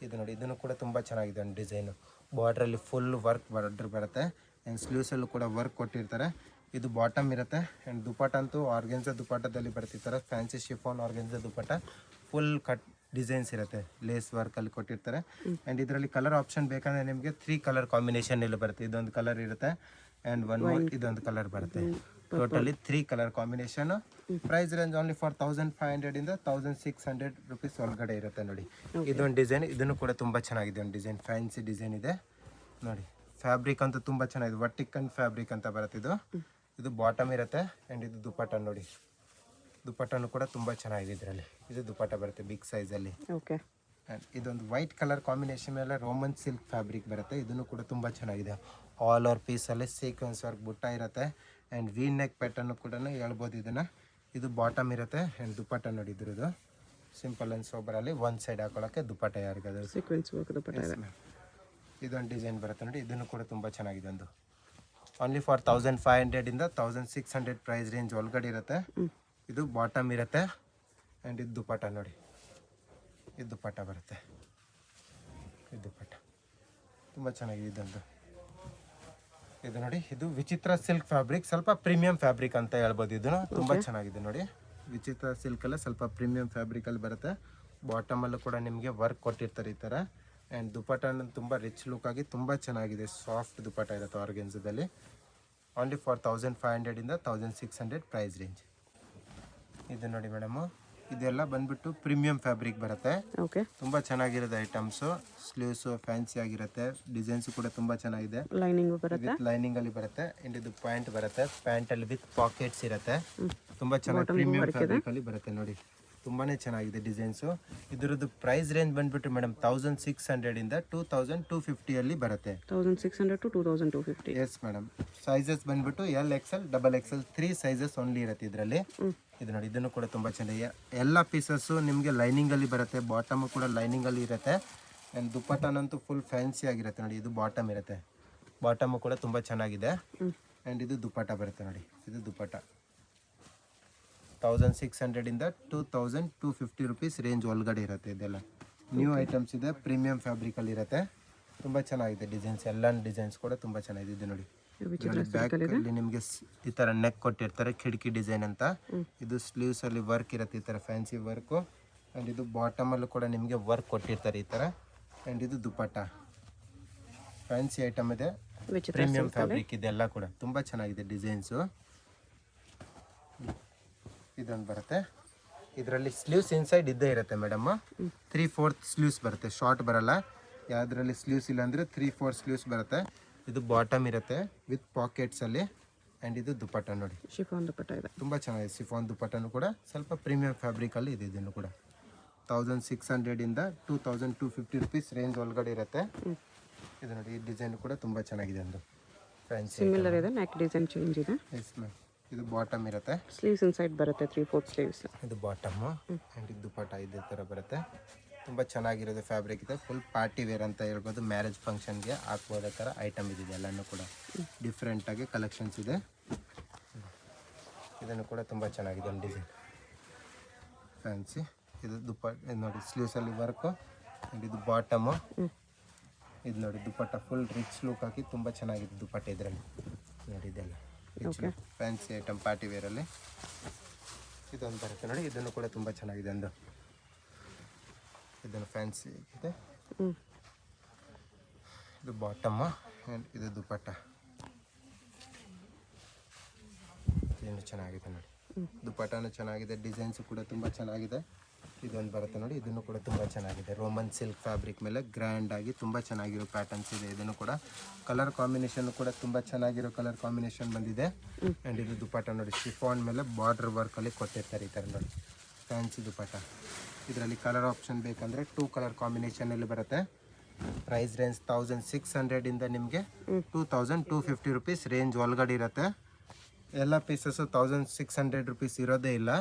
ಇದು ನೋಡಿ, ಇದನ್ನು ಕೂಡ ತುಂಬ ಚೆನ್ನಾಗಿದೆ. ಒಂದು ಡಿಸೈನು ಬಾರ್ಡ್ರಲ್ಲಿ ಫುಲ್ ವರ್ಕ್ ಬಾರ್ಡ್ರ್ ಬರುತ್ತೆ. ಆ್ಯಂಡ್ ಸ್ಲೀವ್ಸಲ್ಲೂ ಕೂಡ ವರ್ಕ್ ಕೊಟ್ಟಿರ್ತಾರೆ. ಇದು ಬಾಟಮ್ ಇರುತ್ತೆ. ಆ್ಯಂಡ್ ದುಪ್ಪಟ್ಟ ಅಂತೂ ಆರ್ಗೆನ್ಸಾ ದುಪ್ಪಟ್ಟದಲ್ಲಿ ಬರ್ತಿರ್ತಾರೆ. ಫ್ಯಾನ್ಸಿ ಶಿಫಾನ್ ಆರ್ಗೆನ್ಸಾ ದುಪ್ಪಟ್ಟ ಫುಲ್ ಕಟ್ ಡಿಸೈನ್ಸ್ ಇರುತ್ತೆ, ಲೇಸ್ ವರ್ಕಲ್ಲಿ ಕೊಟ್ಟಿರ್ತಾರೆ. ಆ್ಯಂಡ್ ಇದರಲ್ಲಿ ಕಲರ್ ಆಪ್ಷನ್ ಬೇಕಂದರೆ ನಿಮಗೆ 3 ಕಲರ್ ಕಾಂಬಿನೇಷನ್ ಇಲ್ಲಿ ಬರುತ್ತೆ. ಇದೊಂದು ಕಲರ್ ಇರುತ್ತೆ, ಆ್ಯಂಡ್ ಒನ್ ಮೋರ್ ಇದೊಂದು ಕಲರ್ ಬರುತ್ತೆ. Totally 3 colour combination. Price range only for 1500 ಇಂದ 1600 ರುಪೀಸ್ ಒಳಗಡೆ ಇರುತ್ತೆ. ನೋಡಿ, ಇದೊಂದು ಡಿಸೈನ್, ಇದನ್ನು ಕೂಡ ತುಂಬ ಚೆನ್ನಾಗಿದೆ. ಒಂದು ಡಿಸೈನ್ ಫ್ಯಾನ್ಸಿ ಡಿಸೈನ್ ಇದೆ ನೋಡಿ. ಫ್ಯಾಬ್ರಿಕ್ ಅಂತೂ ತುಂಬ ಚೆನ್ನಾಗಿದೆ, ವರ್ಟಿಕನ್ ಫ್ಯಾಬ್ರಿಕ್ ಅಂತ ಬರುತ್ತೆ ಇದು. ಇದು ಬಾಟಮ್ ಇರುತ್ತೆ. ಆ್ಯಂಡ್ ಇದು ದುಪ್ಪಟ್ಟ ನೋಡಿ, ದುಪ್ಪಟ್ಟನೂ ಕೂಡ ತುಂಬ ಚೆನ್ನಾಗಿದೆ ಇದರಲ್ಲಿ. ಇದು ದುಪ್ಪಟ್ಟ ಬರುತ್ತೆ ಬಿಗ್ ಸೈಜಲ್ಲಿ. ಓಕೆ, ಆ್ಯಂಡ್ ಇದೊಂದು ವೈಟ್ ಕಲರ್ ಕಾಂಬಿನೇಷನ್ ಮೇಲೆ ರೋಮನ್ ಸಿಲ್ಕ್ ಫ್ಯಾಬ್ರಿಕ್ ಬರುತ್ತೆ. ಇದನ್ನು ಕೂಡ ತುಂಬ ಚೆನ್ನಾಗಿದೆ. ಆಲ್ ಓವರ್ ಪೀಸಲ್ಲಿ ಸೀಕ್ವೆನ್ಸ್ ವರ್ಕ್ ಬುಟ್ಟ ಇರುತ್ತೆ. ಆ್ಯಂಡ್ ವಿ ನೆಕ್ ಪ್ಯಾಟರ್ನು ಕೂಡ ಹೇಳ್ಬೋದು ಇದನ್ನು. ಇದು ಬಾಟಮ್ ಇರುತ್ತೆ. ಆ್ಯಂಡ್ ದುಪ್ಪಟ್ಟ ನೋಡಿ, ಇದ್ರದ್ದು ಸಿಂಪಲ್ ಆ್ಯಂಡ್ ಸೋಬರಲ್ಲಿ ಒಂದು ಸೈಡ್ ಹಾಕೊಳ್ಳೋಕ್ಕೆ ದುಪ್ಪಟ್ಟ ಯಾರಿಗಾದ್ರು ಸೀಕ್ವೆನ್ಸ್ ವರ್ಕ್ ದುಪ್ಪಟ್ಟ ಇದೆ. ಇದೊಂದು ಡಿಸೈನ್ ಬರುತ್ತೆ ನೋಡಿ, ಇದನ್ನು ಕೂಡ ತುಂಬ ಚೆನ್ನಾಗಿದೆ. ಒಂದು ಓನ್ಲಿ ಫಾರ್ 1500 ಇಂದ 1600 ಪ್ರೈಸ್ ರೇಂಜ್ ಒಳಗಡೆ ಇರುತ್ತೆ. ಇದು ಬಾಟಮ್ ಇರುತ್ತೆ. ಆ್ಯಂಡ್ ಇದು ದುಪ್ಪಟ್ಟ ನೋಡಿ, ಇದು ದುಪ್ಪಟ್ಟ ಬರುತ್ತೆ. ಇದು ದುಪ್ಪಟ್ಟ ತುಂಬ ಚೆನ್ನಾಗಿದೆ. ಇದೊಂದು ಇದು ನೋಡಿ, ಇದು ವಿಚಿತ್ರ ಸಿಲ್ಕ್ ಫ್ಯಾಬ್ರಿಕ್, ಸ್ವಲ್ಪ ಪ್ರೀಮಿಯಂ ಫ್ಯಾಬ್ರಿಕ್ ಅಂತ ಹೇಳ್ಬೋದು. ಇದನ್ನು ತುಂಬ ಚೆನ್ನಾಗಿದೆ ನೋಡಿ. ವಿಚಿತ್ರ ಸಿಲ್ಕಲ್ಲೇ ಸ್ವಲ್ಪ ಪ್ರೀಮಿಯಂ ಫ್ಯಾಬ್ರಿಕಲ್ಲಿ ಬರುತ್ತೆ. ಬಾಟಮಲ್ಲೂ ಕೂಡ ನಿಮಗೆ ವರ್ಕ್ ಕೊಟ್ಟಿರ್ತಾರೆ ಈ ಥರ. ಆ್ಯಂಡ್ ದುಪ್ಪಟ್ಟನ ತುಂಬ ರಿಚ್ ಲುಕ್ ಆಗಿ ತುಂಬ ಚೆನ್ನಾಗಿದೆ. ಸಾಫ್ಟ್ ದುಪ್ಪಟ್ಟ ಇರುತ್ತೆ ಆರ್ಗೆನ್ಸದಲ್ಲಿ. ಓನ್ಲಿ ಫಾರ್ 1500 ಇಂದ 1600 ಪ್ರೈಸ್ ರೇಂಜ್. ಇದು ನೋಡಿ ಮೇಡಮು, ಇದೆಲ್ಲ ಬಂದ್ಬಿಟ್ಟು ಪ್ರೀಮಿಯಂ ಫ್ಯಾಬ್ರಿಕ್ ಬರುತ್ತೆ. ಓಕೆ, ತುಂಬ ಚೆನ್ನಾಗಿರೋದು ಐಟಮ್ಸು. ಸ್ಲೀವ್ಸು ಫ್ಯಾನ್ಸಿ ಆಗಿರುತ್ತೆ. ಡಿಸೈನ್ಸು ಕೂಡ ತುಂಬ ಚೆನ್ನಾಗಿದೆ. ಲೈನಿಂಗು ಬರುತ್ತೆ, ವಿತ್ ಲೈನಿಂಗಲ್ಲಿ ಬರುತ್ತೆ. ಆ್ಯಂಡ್ ಇದು ಪ್ಯಾಂಟ್ ಬರುತ್ತೆ. ಪ್ಯಾಂಟಲ್ಲಿ ವಿತ್ ಪಾಕೆಟ್ಸ್ ಇರುತ್ತೆ. ತುಂಬ ಚೆನ್ನಾಗಿ ಪ್ರೀಮಿಯಂ ಫ್ಯಾಬ್ರಿಕಲ್ಲಿ ಬರುತ್ತೆ ನೋಡಿ. ತುಂಬಾ ಚೆನ್ನಾಗಿದೆ ಡಿಸೈನ್ಸು. ಇದರದ್ದು ಪ್ರೈಸ್ ರೇಂಜ್ ಬಂದುಬಿಟ್ಟು ಮೇಡಮ್ 1600 ಇಂದ 2250ಅಲ್ಲಿ ಬರುತ್ತೆ. 1600 to 2250. Yes madam. ಸೈಜಸ್ ಬಂದುಬಿಟ್ಟು LXL, XXL 3 ಸೈಜಸ್ ಓನ್ಲಿ ಇರುತ್ತೆ ಇದರಲ್ಲಿ. ಇದು ನೋಡಿ, ಇದನ್ನು ಕೂಡ ತುಂಬ ಚೆನ್ನಾಗಿದೆ. ಎಲ್ಲ ಪೀಸಸ್ಸು ನಿಮಗೆ ಲೈನಿಂಗಲ್ಲಿ ಬರುತ್ತೆ. ಬಾಟಮು ಕೂಡ ಲೈನಿಂಗಲ್ಲಿ ಇರುತ್ತೆ. ಆ್ಯಂಡ್ ದುಪ್ಪಟ್ಟನಂತೂ ಫುಲ್ ಫ್ಯಾನ್ಸಿ ಆಗಿರುತ್ತೆ ನೋಡಿ. ಇದು ಬಾಟಮ್ ಇರುತ್ತೆ, ಬಾಟಮು ಕೂಡ ತುಂಬ ಚೆನ್ನಾಗಿದೆ. ಆ್ಯಂಡ್ ಇದು ದುಪ್ಪಟ್ಟ ಬರುತ್ತೆ ನೋಡಿ. ಇದು ದುಪ್ಪಟ್ಟ 1600 ಇಂದ 2250 ರುಪೀಸ್ ರೇಂಜ್ ಒಳಗಡೆ ಇರುತ್ತೆ. ಇದೆಲ್ಲ ನ್ಯೂ ಐಟಮ್ಸ್ ಇದೆ, ಪ್ರೀಮಿಯಂ ಫ್ಯಾಬ್ರಿಕಲ್ಲಿ ಇರುತ್ತೆ. ತುಂಬ ಚೆನ್ನಾಗಿದೆ ಡಿಸೈನ್ಸ್. ಎಲ್ಲ ಡಿಸೈನ್ಸ್ ಕೂಡ ತುಂಬ ಚೆನ್ನಾಗಿದೆ. ಇದು ನೋಡಿ, ಬ್ಯಾಕಲ್ಲಿ ನಿಮಗೆ ಈ ಥರ ನೆಕ್ ಕೊಟ್ಟಿರ್ತಾರೆ, ಕಿಟಕಿ ಡಿಸೈನ್ ಅಂತ. ಇದು ಸ್ಲೀವ್ಸಲ್ಲಿ ವರ್ಕ್ ಇರುತ್ತೆ, ಈ ಥರ ಫ್ಯಾನ್ಸಿ ವರ್ಕು. ಆ್ಯಂಡ್ ಇದು ಬಾಟಮಲ್ಲೂ ಕೂಡ ನಿಮಗೆ ವರ್ಕ್ ಕೊಟ್ಟಿರ್ತಾರೆ ಈ ಥರ. ಆ್ಯಂಡ್ ಇದು ದುಪ್ಪಟ್ಟ ಫ್ಯಾನ್ಸಿ ಐಟಮ್ ಇದೆ, ಪ್ರೀಮಿಯಂ ಫ್ಯಾಬ್ರಿಕ್ ಇದೆಲ್ಲ ಕೂಡ ತುಂಬ ಚೆನ್ನಾಗಿದೆ ಡಿಸೈನ್ಸು. ಇದೊಂದು ಬರುತ್ತೆ. ಇದರಲ್ಲಿ ಸ್ಲೀವ್ಸ್ ಇನ್ಸೈಡ್ ಇದ್ದೇ ಇರುತ್ತೆ ಮೇಡಮ್. 3/4 ಸ್ಲೀವ್ಸ್ ಬರುತ್ತೆ, ಶಾರ್ಟ್ ಬರಲ್ಲ. ಯಾವುದರಲ್ಲಿ ಸ್ಲೀವ್ಸ್ ಇಲ್ಲ ಅಂದರೆ 3/4 ಸ್ಲೀವ್ಸ್ ಬರುತ್ತೆ. ಇದು ಬಾಟಮ್ ಇರುತ್ತೆ ವಿತ್ ಪಾಕೆಟ್ಸಲ್ಲಿ. ಆ್ಯಂಡ್ ಇದು ದುಪ್ಪಟ್ಟ ನೋಡಿ, ಶಿಫಾನ್ ದುಪ್ಪಟ್ಟ ಇದೆ. ತುಂಬ ಚೆನ್ನಾಗಿದೆ. ಸಿಫಾನ್ ದುಪ್ಪಟ್ಟನು ಕೂಡ ಸ್ವಲ್ಪ ಪ್ರೀಮಿಯಂ ಫ್ಯಾಬ್ರಿಕಲ್ಲಿ ಇದೆ. ಇದನ್ನು ಕೂಡ 1600ಇಂದ 2250 ರುಪೀಸ್ ರೇಂಜ್ ಒಳಗಡೆ ಇರುತ್ತೆ. ಇದು ನೋಡಿ, ಈ ಡಿಸೈನ್ ಕೂಡ ತುಂಬ ಚೆನ್ನಾಗಿದೆ. ಒಂದು ಫ್ಯಾನ್ಸಿ ಸಿಮಿಲರ್ ಇದೆ, ನೆಕ್ ಡಿಸೈನ್ ಚೇಂಜ್ ಇದೆ. Yes ma'am. ಇದು ಬಾಟಮ್ ಇರುತ್ತೆ, ಸ್ಲೀವ್ಸ್ ಇನ್ಸೈಡ್ ಬರುತ್ತೆ, 3/4 ಸ್ಲೀವ್ಸ್. ಇದು ಬಾಟಮ್ಮು. ಆ್ಯಂಡ್ ಇದು ದುಪ್ಪಟ್ಟ ಇದೇ ಥರ ಬರುತ್ತೆ. ತುಂಬ ಚೆನ್ನಾಗಿರೋದು ಫ್ಯಾಬ್ರಿಕ್ ಇದೆ. ಫುಲ್ ಪಾರ್ಟಿ ವೇರ್ ಅಂತ ಹೇಳ್ಬೋದು. ಮ್ಯಾರೇಜ್ ಫಂಕ್ಷನ್ಗೆ ಹಾಕ್ಬೋದೇ ಥರ ಐಟಮ್ ಇದೆ. ಎಲ್ಲನೂ ಕೂಡ ಡಿಫ್ರೆಂಟಾಗಿ ಕಲೆಕ್ಷನ್ಸ್ ಇದೆ. ಇದನ್ನು ಕೂಡ ತುಂಬ ಚೆನ್ನಾಗಿದೆ ಒಂದು ಡಿಸೈನ್ ಫ್ಯಾನ್ಸಿ. ಇದು ಇದು ನೋಡಿ, ಸ್ಲೀವ್ಸಲ್ಲಿ ವರ್ಕು. ಆ್ಯಂಡ್ ಇದು ಬಾಟಮು. ಇದು ನೋಡಿ ದುಪ್ಪಟ್ಟ ಫುಲ್ ರಿಚ್ ಲುಕ್ ಹಾಕಿ ತುಂಬ ಚೆನ್ನಾಗಿದೆ ದುಪ್ಪಟ್ಟ ಇದರಲ್ಲಿ. ನೋಡಿ ಇದೆಲ್ಲ rich look fancy item party ವೇರಲ್ಲಿ ಇದೊಂದು ಬರುತ್ತೆ ನೋಡಿ. ಇದನ್ನು ಕೂಡ ತುಂಬ ಚೆನ್ನಾಗಿದೆ. ಒಂದು ಇದನ್ನು ಫ್ಯಾನ್ಸಿ ಇದೆ. ಇದು ಬಾಟಮ್ಮು. ಆ್ಯಂಡ್ ಇದು ದುಪ್ಪಟ್ಟ. ಇದನ್ನು ಚೆನ್ನಾಗಿದೆ ನೋಡಿ, ದುಪ್ಪಟ್ಟನೂ ಚೆನ್ನಾಗಿದೆ. ಡಿಸೈನ್ಸು ಕೂಡ ತುಂಬ ಚೆನ್ನಾಗಿದೆ. ಇದೊಂದು ಬರುತ್ತೆ ನೋಡಿ, ಇದನ್ನು ಕೂಡ ತುಂಬ ಚೆನ್ನಾಗಿದೆ. ರೋಮನ್ ಸಿಲ್ಕ್ ಫ್ಯಾಬ್ರಿಕ್ ಮೇಲೆ ಗ್ರ್ಯಾಂಡ್ ಆಗಿ ತುಂಬ ಚೆನ್ನಾಗಿರೋ ಪ್ಯಾಟರ್ನ್ಸ್ ಇದೆ. ಇದನ್ನು ಕೂಡ ಕಲರ್ ಕಾಂಬಿನೇಷನ್ ಕೂಡ ತುಂಬ ಚೆನ್ನಾಗಿರೋ ಕಲರ್ ಕಾಂಬಿನೇಷನ್ ಬಂದಿದೆ. ಆ್ಯಂಡ್ ಇದು ದುಪ್ಪಟ್ಟ ನೋಡಿ, ಶಿಫಾನ್ ಮೇಲೆ ಬಾರ್ಡರ್ ವರ್ಕಲ್ಲಿ ಕೊಟ್ಟಿರ್ತಾರೆ ಈ ಥರ ನೋಡಿ, ಫ್ಯಾನ್ಸಿ ದುಪ್ಪಟ್ಟ. ಇದರಲ್ಲಿ ಕಲರ್ ಆಪ್ಷನ್ ಬೇಕಂದರೆ 2 ಕಲರ್ ಕಾಂಬಿನೇಷನಲ್ಲಿ ಬರುತ್ತೆ. ಪ್ರೈಸ್ ರೇಂಜ್ 1600ಇಂದ ನಿಮಗೆ 2250 ರುಪೀಸ್ ರೇಂಜ್ ಒಳಗಡೆ ಇರುತ್ತೆ. ಎಲ್ಲ ಪೀಸಸ್ಸು 1600 ರುಪೀಸ್ ಇರೋದೇ ಇಲ್ಲ.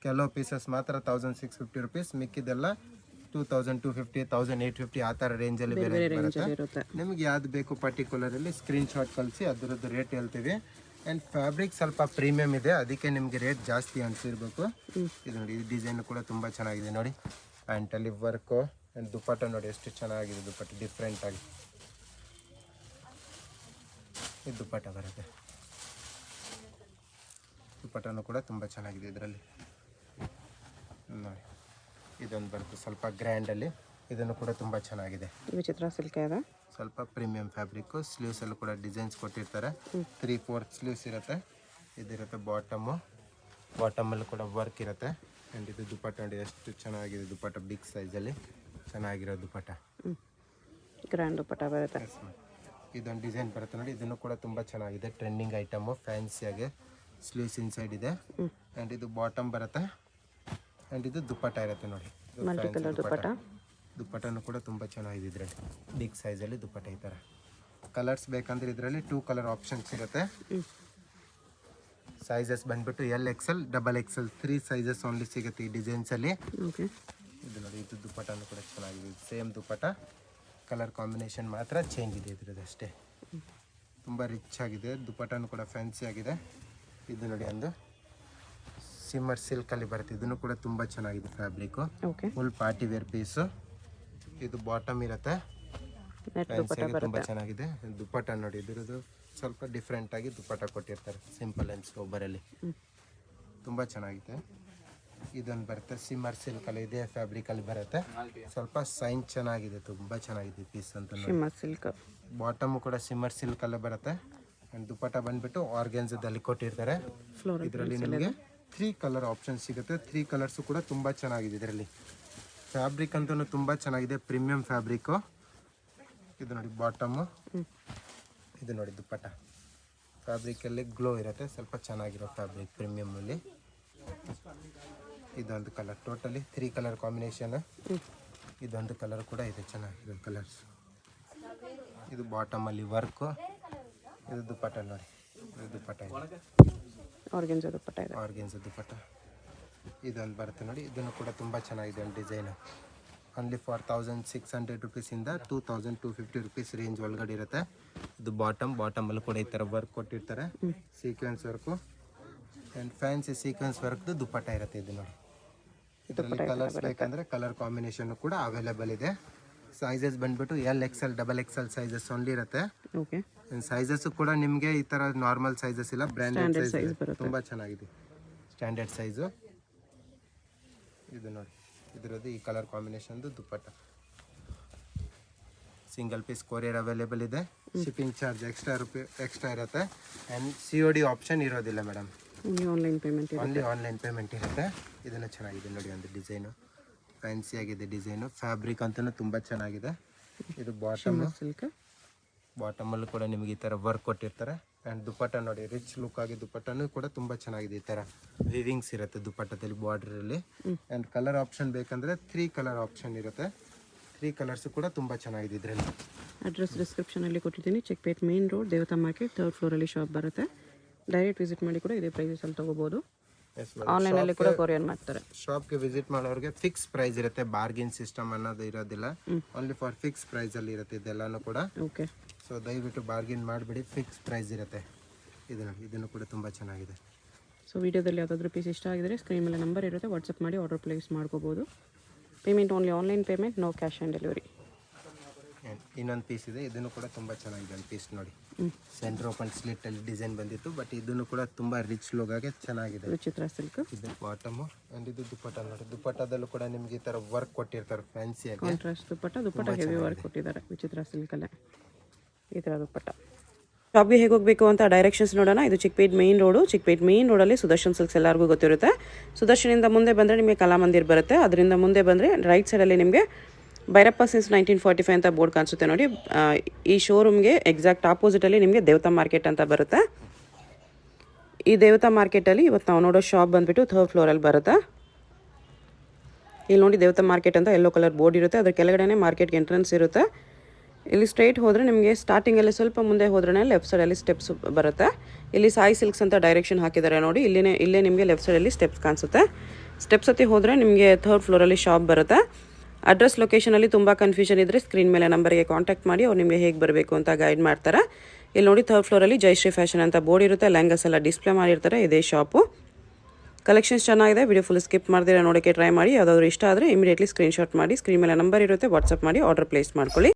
ಕೆಲವು ಪೀಸಸ್ ಮಾತ್ರ 1650 ರುಪೀಸ್, ಮಿಕ್ಕಿದೆಲ್ಲ 2250, 1850 ಆ ಥರ ರೇಂಜಲ್ಲಿ ಬೇರೆ ಬರುತ್ತೆ. ನಿಮಗೆ ಯಾವ್ದು ಬೇಕು ಪರ್ಟಿಕ್ಯುಲರಲ್ಲಿ ಸ್ಕ್ರೀನ್ಶಾಟ್ ಕಳಿಸಿ ಅದರದ್ದು ರೇಟ್ ಹೇಳ್ತೀವಿ. ಆ್ಯಂಡ್ ಫ್ಯಾಬ್ರಿಕ್ ಸ್ವಲ್ಪ ಪ್ರೀಮಿಯಮ್ ಇದೆ, ಅದಕ್ಕೆ ನಿಮಗೆ ರೇಟ್ ಜಾಸ್ತಿ ಅನಿಸಿರ್ಬೇಕು. ಇದು ನೋಡಿ, ಈ ಡಿಸೈನ್ ಕೂಡ ತುಂಬ ಚೆನ್ನಾಗಿದೆ ನೋಡಿ. ಪ್ಯಾಂಟಲ್ಲಿ ವರ್ಕು. ಆ್ಯಂಡ್ ದುಪ್ಪಟ್ಟ ನೋಡಿ ಎಷ್ಟು ಚೆನ್ನಾಗಿದೆ. ದುಪ್ಪಟ್ಟ ಡಿಫ್ರೆಂಟಾಗಿ ಇದು ದುಪ್ಪಟ್ಟ ಬರುತ್ತೆ. ದುಪ್ಪಟ್ಟನೂ ಕೂಡ ತುಂಬ ಚೆನ್ನಾಗಿದೆ ಇದರಲ್ಲಿ ನೋಡಿ. ಇದೊಂದು ಬರುತ್ತೆ ಸ್ವಲ್ಪ ಗ್ರ್ಯಾಂಡಲ್ಲಿ. ಇದನ್ನು ಕೂಡ ತುಂಬ ಚೆನ್ನಾಗಿದೆ. ವಿಚಿತ್ರ ಸಿಲ್ಕ್ ಇದೆ, ಸ್ವಲ್ಪ ಪ್ರೀಮಿಯಂ ಫ್ಯಾಬ್ರಿಕ್ಕು. ಸ್ಲೀವ್ಸಲ್ಲೂ ಕೂಡ ಡಿಸೈನ್ಸ್ ಕೊಟ್ಟಿರ್ತಾರೆ. 3/4 ಸ್ಲೀವ್ಸ್ ಇರುತ್ತೆ. ಇದಿರುತ್ತೆ ಬಾಟಮು. ಬಾಟಮಲ್ಲಿ ಕೂಡ ವರ್ಕ್ ಇರುತ್ತೆ. ಆ್ಯಂಡ್ ಇದು ದುಪ್ಪಟ್ಟ ನೋಡಿ ಎಷ್ಟು ಚೆನ್ನಾಗಿದೆ. ದುಪ್ಪಟ್ಟ ಬಿಗ್ ಸೈಜಲ್ಲಿ ಚೆನ್ನಾಗಿರೋ ದುಪ್ಪಟ್ಟ. ಗ್ರ್ಯಾಂಡ್ ದುಪ್ಪಟ್ಟ ಬರುತ್ತೆ. ಇದೊಂದು ಡಿಸೈನ್ ಬರುತ್ತೆ ನೋಡಿ, ಇದನ್ನು ಕೂಡ ತುಂಬ ಚೆನ್ನಾಗಿದೆ. ಟ್ರೆಂಡಿಂಗ್ ಐಟಮು, ಫ್ಯಾನ್ಸಿಯಾಗೆ ಸ್ಲೀವ್ಸ್ ಇನ್ಸೈಡ್ ಇದೆ. ಆ್ಯಂಡ್ ಇದು ಬಾಟಮ್ ಬರುತ್ತೆ. ಆ್ಯಂಡ್ ಇದು ದುಪ್ಪಟ್ಟ ಇರುತ್ತೆ ನೋಡಿ, ಮಲ್ಟಿ ಕಲರ್ ದುಪ್ಪಟ್ಟ. ದುಪ್ಪಟ್ಟನೂ ಕೂಡ ತುಂಬ ಚೆನ್ನಾಗಿದೆ. ಇದರಲ್ಲಿ ಬಿಗ್ ಸೈಜಲ್ಲಿ ದುಪ್ಪಟ್ಟ ಈ ಥರ. ಕಲರ್ಸ್ ಬೇಕಂದ್ರೆ ಇದರಲ್ಲಿ 2 ಕಲರ್ ಆಪ್ಷನ್ಸ್ ಇರುತ್ತೆ. ಸೈಜಸ್ ಬಂದ್ಬಿಟ್ಟು LXL, XXL 3 ಸೈಜಸ್ ಓನ್ಲಿ ಸಿಗುತ್ತೆ ಈ ಡಿಸೈನ್ಸಲ್ಲಿ. ಇದು ನೋಡಿ, ಇದು ದುಪ್ಪಟ್ಟನೂ ಕೂಡ ಚೆನ್ನಾಗಿದೆ. ಸೇಮ್ ದುಪ್ಪಟ್ಟ, ಕಲರ್ ಕಾಂಬಿನೇಷನ್ ಮಾತ್ರ ಚೇಂಜ್ ಇದೆ ಇದ್ರದ್ದು ಅಷ್ಟೇ. ತುಂಬ ರಿಚ್ ಆಗಿದೆ. ದುಪ್ಪಟ್ಟನೂ ಕೂಡ ಫ್ಯಾನ್ಸಿ ಆಗಿದೆ. ಇದು ನೋಡಿ, ಒಂದು ಸಿಮ್ಮರ್ ಸಿಲ್ಕಲ್ಲಿ ಬರುತ್ತೆ. ಇದನ್ನು ಕೂಡ ತುಂಬ ಚೆನ್ನಾಗಿದೆ fabric. Full party wear piece. ಇದು ಬಾಟಮ್ ಇರುತ್ತೆ. ತುಂಬ ಚೆನ್ನಾಗಿದೆ. ದುಪ್ಪಟ್ಟ ನೋಡಿ, ಇದ್ರದ್ದು ಸ್ವಲ್ಪ ಡಿಫ್ರೆಂಟಾಗಿ ದುಪ್ಪಟ್ಟ ಕೊಟ್ಟಿರ್ತಾರೆ. ಸಿಂಪಲ್ ಆ್ಯಂಡ್ ಸೋಬರಲ್ಲಿ ತುಂಬ ಚೆನ್ನಾಗಿದೆ. ಇದೊಂದು ಬರುತ್ತೆ ಸಿಮ್ಮರ್ ಸಿಲ್ಕಲ್ಲಿ, ಇದೇ ಫ್ಯಾಬ್ರಿಕಲ್ಲಿ ಬರುತ್ತೆ. ಸ್ವಲ್ಪ ಸೈನ್ ಚೆನ್ನಾಗಿದೆ, ತುಂಬ ಚೆನ್ನಾಗಿದೆ ಪೀಸ್ ಅಂತ. ಸಿಲ್ಕ್ ಬಾಟಮು ಕೂಡ ಸಿಮ್ಮರ್ ಸಿಲ್ಕಲ್ಲೇ ಬರುತ್ತೆ. ಆ್ಯಂಡ್ ದುಪ್ಪಟ್ಟ ಬಂದುಬಿಟ್ಟು ಆರ್ಗೆನ್ಸದಲ್ಲಿ ಕೊಟ್ಟಿರ್ತಾರೆ. ಇದರಲ್ಲಿ ನಿಮಗೆ 3 ಕಲರ್ ಆಪ್ಷನ್ ಸಿಗುತ್ತೆ. 3 ಕಲರ್ಸು ಕೂಡ ತುಂಬ ಚೆನ್ನಾಗಿದೆ. ಇದರಲ್ಲಿ ಫ್ಯಾಬ್ರಿಕ್ ಅಂತೂ ತುಂಬ ಚೆನ್ನಾಗಿದೆ, ಪ್ರೀಮಿಯಂ ಫ್ಯಾಬ್ರಿಕ್ಕು. ಇದು ನೋಡಿ ಬಾಟಮು. ಇದು ನೋಡಿ ದುಪ್ಪಟ್ಟ. ಫ್ಯಾಬ್ರಿಕಲ್ಲಿ ಗ್ಲೋ ಇರುತ್ತೆ, ಸ್ವಲ್ಪ ಚೆನ್ನಾಗಿರೋ ಫ್ಯಾಬ್ರಿಕ್ ಪ್ರೀಮಿಯಮಲ್ಲಿ. ಇದೊಂದು ಕಲರ್, ಟೋಟಲಿ 3 ಕಲರ್ ಕಾಂಬಿನೇಷನ್. ಇದೊಂದು ಕಲರ್ ಕೂಡ ಇದೆ, ಚೆನ್ನಾಗಿದೆ ಕಲರ್ಸ್. ಇದು ಬಾಟಮಲ್ಲಿ ವರ್ಕು. ಇದು ದುಪ್ಪಟ್ಟ ನೋಡಿ, ಇದು ದುಪ್ಪಟ್ಟ ಇದೆ, ಆರ್ಗೆನ್ಸಾ ದುಪ್ಪಟ್ಟ ಇದೆ. ಆರ್ಗೆನ್ಸಾ ದುಪ್ಪಟ್ಟ. ಇದೊಂದು ಬರುತ್ತೆ ನೋಡಿ, ಇದನ್ನು ಕೂಡ ತುಂಬ ಚೆನ್ನಾಗಿದೆ ಒಂದು ಡಿಸೈನು. ಓನ್ಲಿ ಫಾರ್ 1600 ರುಪೀಸಿಂದ 2250 ರುಪೀಸ್ ರೇಂಜ್ ಒಳಗಡೆ ಇರುತ್ತೆ. ಇದು ಬಾಟಮಲ್ಲೂ ಕೂಡ ಈ ಥರ ವರ್ಕ್ ಕೊಟ್ಟಿರ್ತಾರೆ, sequence work. And fancy sequence ವರ್ಕ್ದು ದುಪ್ಪಟ್ಟ ಇರುತ್ತೆ. ಇದು ನೋಡಿ, ಇದರಲ್ಲಿ ಕಲರ್ಸ್ ಬೇಕಂದರೆ ಕಲರ್ ಕಾಂಬಿನೇಷನ್ ಕೂಡ ಅವೈಲೇಬಲ್ ಇದೆ. ಸೈಜಸ್ ಬಂದ್ಬಿಟ್ಟು LXL, XXL ಸೈಜಸ್ ಓನ್ಲಿ ಇರುತ್ತೆ. ಸೈಜಸ್ ಕೂಡ ನಿಮಗೆ ಈ ಥರ ನಾರ್ಮಲ್ ಸೈಜಸ್ ಇಲ್ಲ, ಬ್ರ್ಯಾಂಡೆಡ್ ಸೈಜ್. ತುಂಬ ಚೆನ್ನಾಗಿದೆ, ಸ್ಟ್ಯಾಂಡರ್ಡ್ ಸೈಜು. ಇದು ನೋಡಿ, ಇದರದ್ದು ಈ ಕಲರ್ ಕಾಂಬಿನೇಷನ್ದು ದುಪ್ಪಟ್ಟ. ಸಿಂಗಲ್ ಪೀಸ್ ಕೊರಿಯರ್ ಅವೈಲೇಬಲ್ ಇದೆ. ಶಿಪ್ಪಿಂಗ್ ಚಾರ್ಜ್ ಎಕ್ಸ್ಟ್ರಾ ಇರುತ್ತೆ. ಆ್ಯಂಡ್ COD ಆಪ್ಷನ್ ಇರೋದಿಲ್ಲ ಮೇಡಮ್, ಓನ್ಲಿ ಆನ್ಲೈನ್ ಪೇಮೆಂಟ್ ಇರುತ್ತೆ. ಇದನ್ನು ಚೆನ್ನಾಗಿದೆ ನೋಡಿ, ಒಂದು ಡಿಸೈನು ಫ್ಯಾನ್ಸಿ ಆಗಿದೆ ಡಿಸೈನು. ಫ್ಯಾಬ್ರಿಕ್ ಅಂತಲೂ ತುಂಬ ಚೆನ್ನಾಗಿದೆ. ಇದು ಬಾಟಮ್ ಸಿಲ್ಕ್. ಬಾಟಮಲ್ಲೂ ಕೂಡ ನಿಮಗೆ ಈ ಥರ ವರ್ಕ್ ಕೊಟ್ಟಿರ್ತಾರೆ. ಆ್ಯಂಡ್ ದುಪ್ಪಟ್ಟ ನೋಡಿ, ರಿಚ್ ಲುಕ್ ಆಗಿ ದುಪ್ಪಟ್ಟನೂ ಕೂಡ ತುಂಬ ಚೆನ್ನಾಗಿದೆ. ಈ ಥರ ವಿವಿಂಗ್ಸ್ ಇರುತ್ತೆ ದುಪ್ಪಟ್ಟದಲ್ಲಿ ಬಾರ್ಡ್ರಲ್ಲಿ. ಆ್ಯಂಡ್ ಕಲರ್ ಆಪ್ಷನ್ ಬೇಕಂದರೆ 3 ಕಲರ್ ಆಪ್ಷನ್ ಇರುತ್ತೆ. 3 ಕಲರ್ಸು ಕೂಡ ತುಂಬ ಚೆನ್ನಾಗಿದೆ ಇದರಲ್ಲಿ. ಅಡ್ರೆಸ್ ಡಿಸ್ಕ್ರಿಪ್ಷನಲ್ಲಿ ಕೊಟ್ಟಿದ್ದೀನಿ. ಚಿಕ್ಕಪೇಟ್ ಮೇನ್ ರೋಡ್, ದೇವತಾ ಮಾರ್ಕೆಟ್, 3rd ಫ್ಲೋರಲ್ಲಿ ಶಾಪ್ ಬರುತ್ತೆ. ಡೈರೆಕ್ಟ್ ವಿಸಿಟ್ ಮಾಡಿ ಕೂಡ ಇದೇ ಪ್ರೈಸಲ್ಲಿ ತೊಗೋಬೋದು. ಆನ್ಲೈನಲ್ಲಿ ಕೂಡ ಕೊರಿಯರ್ ಮಾಡ್ತಾರೆ. ಶಾಪ್ಗೆ ವಿಸಿಟ್ ಮಾಡೋರಿಗೆ ಫಿಕ್ಸ್ ಪ್ರೈಸ್ ಇರುತ್ತೆ, ಬಾರ್ಗಿನ್ ಸಿಸ್ಟಮ್ ಅನ್ನೋದು ಇರೋದಿಲ್ಲ. ಓನ್ಲಿ ಫಾರ್ ಫಿಕ್ಸ್ ಪ್ರೈಸಲ್ಲಿ ಇರುತ್ತೆ ಇದೆಲ್ಲನೂ ಕೂಡ. ಓಕೆ, ಸೊ ದಯವಿಟ್ಟು ಬಾರ್ಗಿನ್ ಮಾಡಿಬಿಡಿ, ಫಿಕ್ಸ್ ಪ್ರೈಸ್ ಇರುತ್ತೆ. ಇದನ್ನು ಕೂಡ ತುಂಬ ಚೆನ್ನಾಗಿದೆ. ಸೊ ವಿಡಿಯೋದಲ್ಲಿ ಯಾವುದಾದ್ರೂ ಪೀಸ್ ಇಷ್ಟ ಆಗಿದರೆ ಸ್ಕ್ರೀನ್ ಮೇಲೆ ನಂಬರ್ ಇರುತ್ತೆ, ವಾಟ್ಸಪ್ ಮಾಡಿ ಆರ್ಡರ್ ಪ್ಲೇಸ್ ಮಾಡ್ಕೋಬೋದು. Payment only online payment, no cash on delivery. ಇನ್ನೊಂದು ಪೀಸ್ ಇದೆ, ಇದನ್ನು ಕೂಡ ತುಂಬ ಚೆನ್ನಾಗಿದೆ. ಒಂದು ಪೀಸ್ ನೋಡಿ, ಸೆಂಟರ್ ಓಪನ್ ಸ್ಲಿಟ್ಟಲ್ಲಿ ಡಿಸೈನ್ ಬಂದಿತ್ತು, ಬಟ್ ಇದನ್ನು ಕೂಡ ತುಂಬ ರಿಚ್ ಲುಕ್ಕಾಗಿ ಚೆನ್ನಾಗಿದೆ. ವಿಚಿತ್ರ ಸಿಲ್ಕ್ ಇದು ಬಾಟಮು ಆ್ಯಂಡ್ ಇದು ದುಪ್ಪಟ್ಟ ನೋಡಿ. ದುಪ್ಪಟ್ಟದಲ್ಲೂ ಕೂಡ ನಿಮಗೆ ಈ ಥರ ವರ್ಕ್ ಕೊಟ್ಟಿರ್ತಾರೆ ಫ್ಯಾನ್ಸಿಯಾಗಿ. ಕಾಂಟ್ರಾಸ್ಟ್ ದುಪ್ಪಟ್ಟ ಹೆವಿ ವರ್ಕ್ ಕೊಟ್ಟಿದ್ದಾರೆ ವಿಚಿತ್ರ ಸಿಲ್ಕಲ್ಲೇ. ಈ ಥರ ದುಪ್ಪಟ್ಟ. ಶಾಪ್ಗೆ ಹೇಗೆ ಹೋಗಬೇಕು ಅಂತ ಡೈರೆಕ್ಷನ್ಸ್ ನೋಡೋಣ. ಇದು Chickpet main road. Chickpet main ರೋಡಲ್ಲಿ ಸುದರ್ಶನ್ ಸಿಲ್ಕ್ಸ್ ಎಲ್ಲರಿಗೂ ಗೊತ್ತಿರುತ್ತೆ. ಸುದರ್ಶನಿಂದ ಮುಂದೆ ಬಂದರೆ ನಿಮಗೆ ಕಲಾಮಂದಿರ್ ಬರುತ್ತೆ. ಅದರಿಂದ ಮುಂದೆ ಬಂದರೆ ರೈಟ್ ಸೈಡಲ್ಲಿ ನಿಮಗೆ ಭೈರಪ್ಪ ಸಿನ್ಸ್ 1945 ಅಂತ ಬೋರ್ಡ್ ಕಾಣಿಸುತ್ತೆ ನೋಡಿ. ಈ ಶೋರೂಮ್ಗೆ ಎಕ್ಸಾಕ್ಟ್ ಆಪೋಸಿಟಲ್ಲಿ ನಿಮಗೆ ದೇವತಾ ಮಾರ್ಕೆಟ್ ಅಂತ ಬರುತ್ತೆ. ಈ ದೇವತಾ ಮಾರ್ಕೆಟಲ್ಲಿ ಇವತ್ತು ನಾವು ನೋಡೋ ಶಾಪ್ ಬಂದುಬಿಟ್ಟು 3rd ಫ್ಲೋರಲ್ಲಿ ಬರುತ್ತೆ. ಇಲ್ಲಿ ನೋಡಿ ದೇವತಾ ಮಾರ್ಕೆಟ್ ಅಂತ ಯೆಲ್ಲೋ ಕಲರ್ ಬೋರ್ಡ್ ಇರುತ್ತೆ. ಅದ್ರ ಕೆಳಗಡೆ ಮಾರ್ಕೆಟ್ಗೆ ಎಂಟ್ರೆನ್ಸ್ ಇರುತ್ತೆ. ಇಲ್ಲಿ ಸ್ಟ್ರೈಟ್ ಹೋದರೆ ನಿಮಗೆ ಸ್ಟಾರ್ಟಿಂಗಲ್ಲಿ ಸ್ವಲ್ಪ ಮುಂದೆ ಹೋದ್ರೆ ಲೆಫ್ಟ್ ಸೈಡಲ್ಲಿ ಸ್ಟೆಪ್ಸ್ ಬರುತ್ತೆ. ಇಲ್ಲಿ ಸಾಯಿ ಸಿಲ್ಕ್ಸ್ ಅಂತ ಡೈರೆಕ್ಷನ್ ಹಾಕಿದ್ದಾರೆ ನೋಡಿ. ಇಲ್ಲೇ ನಿಮಗೆ ಲೆಫ್ಟ್ ಸೈಡಲ್ಲಿ ಸ್ಟೆಪ್ಸ್ ಕಾಣಿಸುತ್ತೆ. ಸ್ಟೆಪ್ಸ್ ಹತ್ತಿ ಹೋದರೆ ನಿಮಗೆ 3rd ಫ್ಲೋರಲ್ಲಿ ಶಾಪ್ ಬರುತ್ತೆ. ಅಡ್ರೆಸ್ ಲೊಕೇಶನಲ್ಲಿ ತುಂಬ ಕನ್ಫ್ಯೂಷನ್ ಇದ್ದರೆ ಸ್ಕ್ರೀನ್ ಮೇಲೆ ನಂಬರ್ಗೆ ಕಾಂಟ್ಯಾಕ್ಟ್ ಮಾಡಿ, ಅವ್ರು ನಿಮಗೆ ಹೇಗೆ ಬರಬೇಕು ಅಂತ ಗೈಡ್ ಮಾಡ್ತಾರೆ. ಇಲ್ಲಿ ನೋಡಿ 3rd ಫ್ಲೋರಲ್ಲಿ ಜಯಶ್ರೀ ಫ್ಯಾಷನ್ ಅಂತ ಬೋರ್ಡ್ ಇರುತ್ತೆ. ಲೆಹಂಗಾಸ್ ಎಲ್ಲ ಡಿಸ್ಪ್ಲೇ ಮಾಡಿರ್ತಾರೆ. ಇದೇ ಶಾಪು. ಕಲೆಕ್ಷನ್ಸ್ ಚೆನ್ನಾಗಿದೆ. ವಿಡಿಯೋ ಫುಲ್ ಸ್ಕಿಪ್ ಮಾಡ್ದಿರ ನೋಡೋಕ್ಕೆ ಟ್ರೈ ಮಾಡಿ. ಯಾವುದಾದ್ರು ಇಷ್ಟ ಆದರೆ ಇಮಿಡಿಯೇಟ್ಲಿ ಸ್ಕ್ರೀನ್ಶಾಟ್ ಮಾಡಿ, ಸ್ಕ್ರೀನ್ ಮೇಲೆ ನಂಬರ್ ಇರುತ್ತೆ, ವಾಟ್ಸಪ್ ಮಾಡಿ ಆರ್ಡರ್ ಪ್ಲೇಸ್ ಮಾಡ್ಕೊಳ್ಳಿ.